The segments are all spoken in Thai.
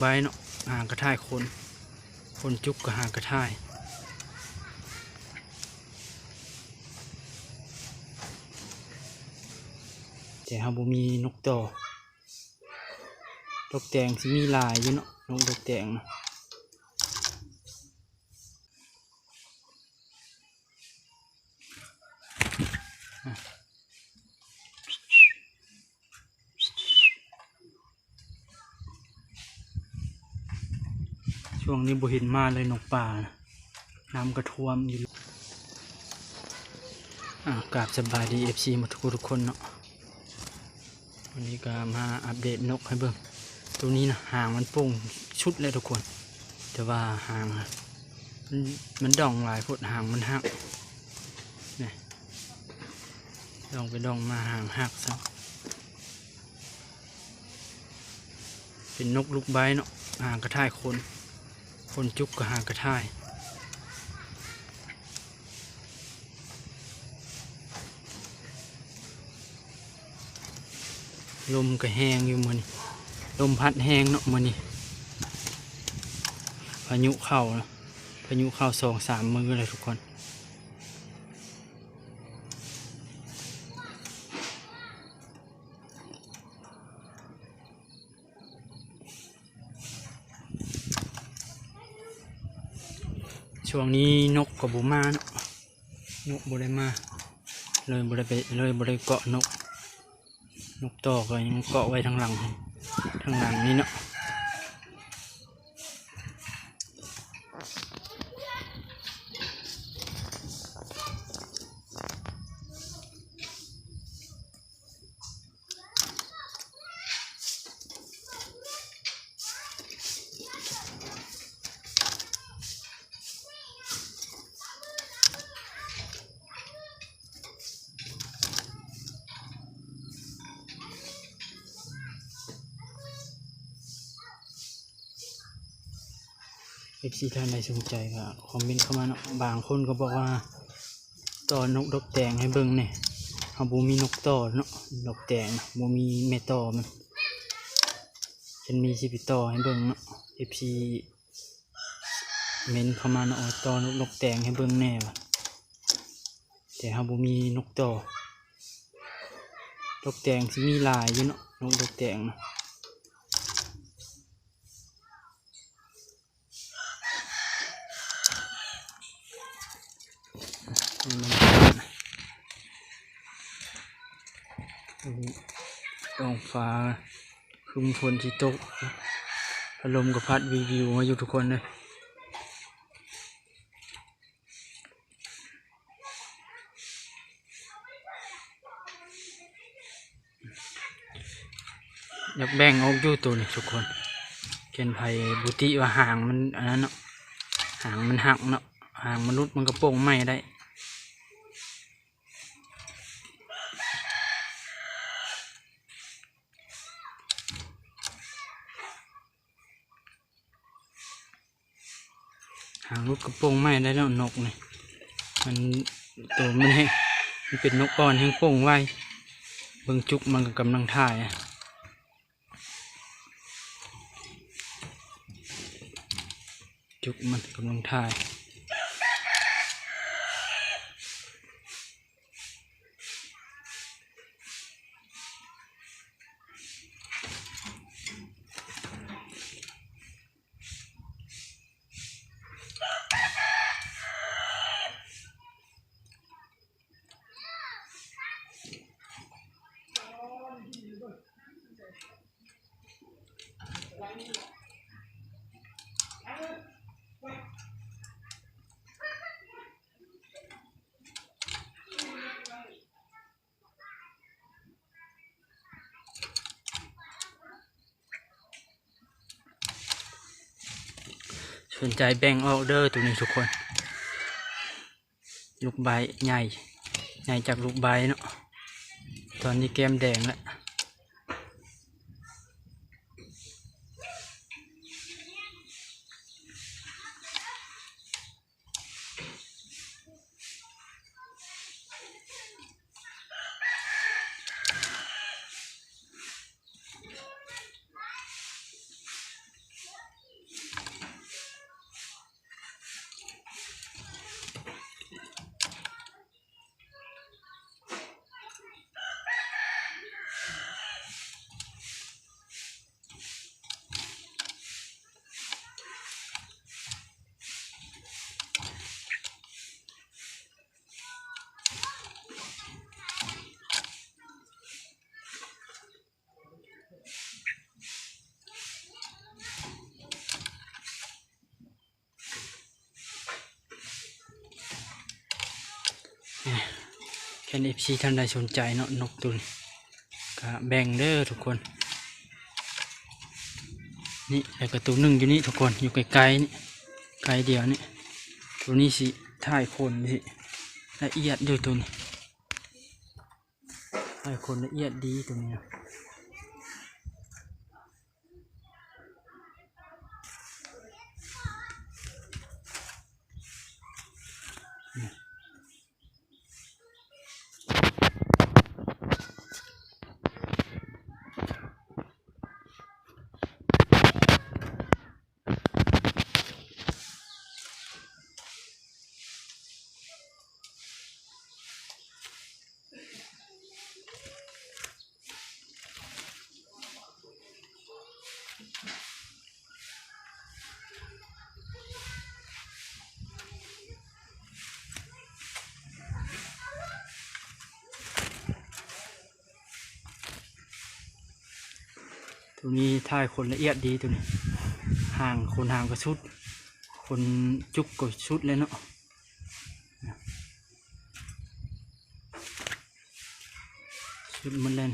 ใบเนาะหางกระท่ายคนจุกกับหางกระท่ายแต่ฮาบุมีนกต่อนกแตงสิมีลายอยู่เนาะนกแตงนะช่วงนี้บ่เห็นมาเลยนกป่านะน้ำกระท่วมอยู่กราบสบายดีFCหมดทุกคนเนาะวันนี้ก็มาอัปเดตนกให้เบิ่งตัวนี้นะหางมันโป่งชุดเลยทุกคนแต่ว่าหางมันด่องหลายพดหางมันหักนี่ด่องไปด่องมาหางหักซะเป็นนกลูกใบเนาะหางกระท่ายคนจุกกับหางกระท่ายลมก็แห้งอยู่มื้อนี้ลมพัดแห้งเนาะมื้อนี้พายุเข้านะพายุเข้า2-3 มื้อเลยทุกคนช่วงนี้นกกับบุมาเนาะนกบุได้มาเลยบุได้ไปเลยบุได้เกาะนกต่อก็ยังเกาะไว้ทางหลังนี้เนาะFC ท่านใดสนใจก็คอมเมนต์เข้ามาเนาะบางคนก็บอกว่าต่อนกดอกแตงให้เบิ่งเนี่ยเขาบ่มีนกต่อเนาะดอกแตงบ่มีแม่ต่อมันฉันมีสิบต่อให้เบิ่งเนาะ FC เมนเข้ามาเนาะต่อนกดอกแตงให้เบิ่งแน่ว่ะแต่เขาบ่มีนกต่อดอกแตงสิมีลายอยู่เนาะนกดอกแตงนะท้องฟ้าครึ้มฝนสิตกพัดลมก็พัดวิวมาอยู่ทุกคนเลยอยากแบ่งออกอยู่ตัวนี้ทุกคนเกณฑ์ภัยบุติว่าหางมันอันนั้นเนาะหางมันหักเนาะหางมนุษย์มันก็โป่งไหม้ได้หางลูกกระโปรงไหม้ได้แล้วนกนี่มันตัวมันให้มันเป็นนกอ่อนแห้งโป่งไว้เบิ่งจุกมันก็กำลังถ่ายจุกมันกำลังถ่ายสนใจแบ่งออเดอร์ตัวนี้ทุกคนลูกใบใหญ่จากลูกใบเนาะตอนนี้แก้มแดงแล้ว แค่เอฟซีท่านใดสนใจเนาะนกตัวนี้ก็แบ่งเด้อทุกคนนี่แล้วก็ตัวหนึ่งอยู่นี่ทุกคนอยู่ไกลๆนี่ไกลเดียวนี่ตัวนี้สิถ่ายคนสิละเอียดอยู่ตัวนี้ถ่ายคนละเอียดดีตัวนี้ตัวนี้ถ่ายคนละเอียดดีตัวนี้ห่างคนห่างก็ชุดคนจุกก็ชุดเลยเนาะชุดมันเล่น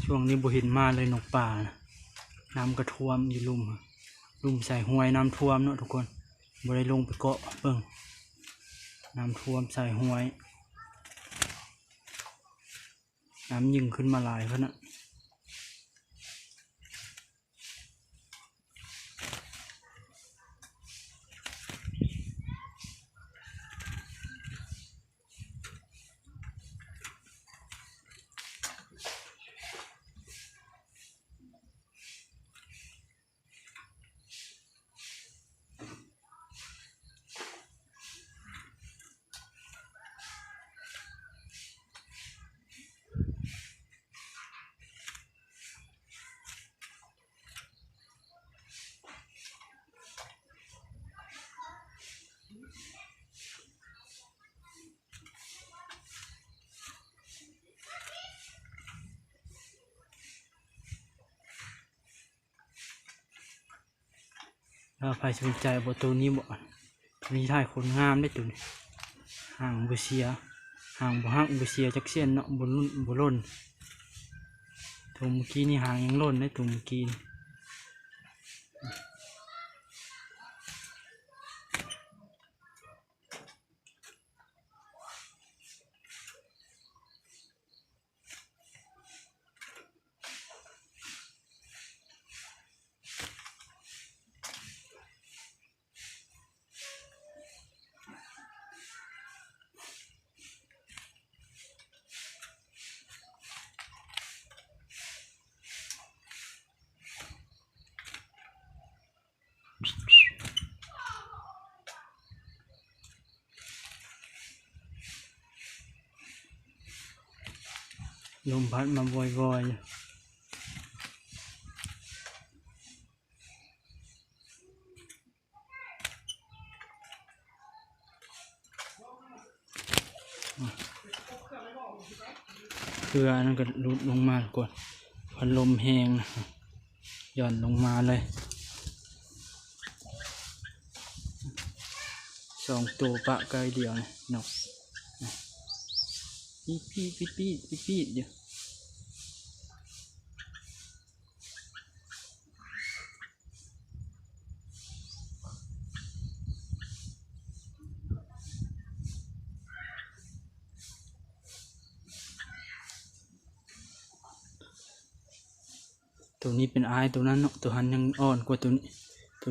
ช่วงนี้บุหินมาเลยนกป่านะน้ำกระท่วมอยู่ลุ่มใส่ห้วยน้ำท่วมเนาะทุกคนบ่ได้ลงไปเกาะเบิ่งน้ำท่วมใส่ห้วยน้ำยิ่งขึ้นมาหลายเพราะนะถ้าใครสนใจบทตัวนี้บ่ตัวนี้ถ่ายคนงามได้ตัวนี้ห่างบุเชียห่างบ่ห่างบุเชียจักเสียนเนาะบนล่นตัวเมื่อกี้นี่ห่างยังล่นได้ตัวเมื่อกี้ลมพัดมาบ่อยๆเพื่อนั่นก็ลุดลงมาก่อนพัดลมแห้งนะหย่อนลงมาเลยสองตัวปะไกลเดียวนะนกปีดเดียวตัวนี้เป็นอายตัวนั้นเนาะตัวหันยังอ่อนกว่าตัว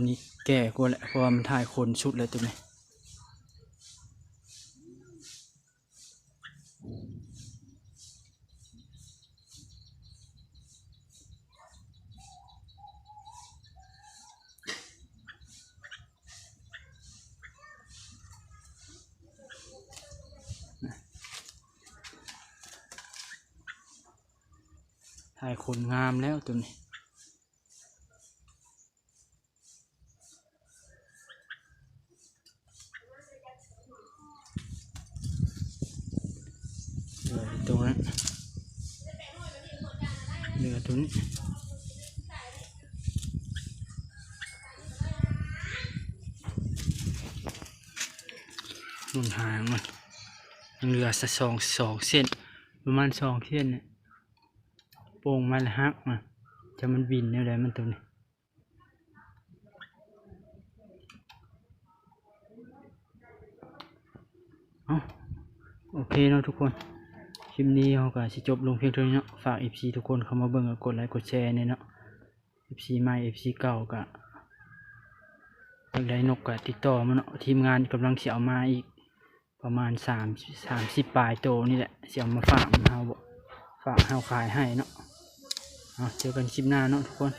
นี้แก่กว่าแหละเพราะว่ามันถ่ายคนชุดเลยตัวนี้ ถ่ายคนงามแล้วตัวนี้เหลือตัวนั้นเหลือตัวนี้นุ่นหางมันยังเหลือสักสองเส้นประมาณ2 เส้นเนี่ยโป่งมันละหักมาจะมันบินเนี่ยแหละมันตัวนี้เอาโอเคเนาะทุกคนคลิปนี้เราก็สิจบลงเพียงเท่านี้เนาะฝาก FC ทุกคนเข้ามาเบิ่งกดไลค์กดแชร์เนี่ยเนาะ FC ใหม่ FC เก่าก็อยากได้นกก็ติดต่อมาเนาะทีมงานกำลังสิเอามาอีกประมาณ30 ปลายโตนี่แหละสิเอามาฝากเฮาขายให้เนาะเจอกันคลิปหน้าเนาะทุกคน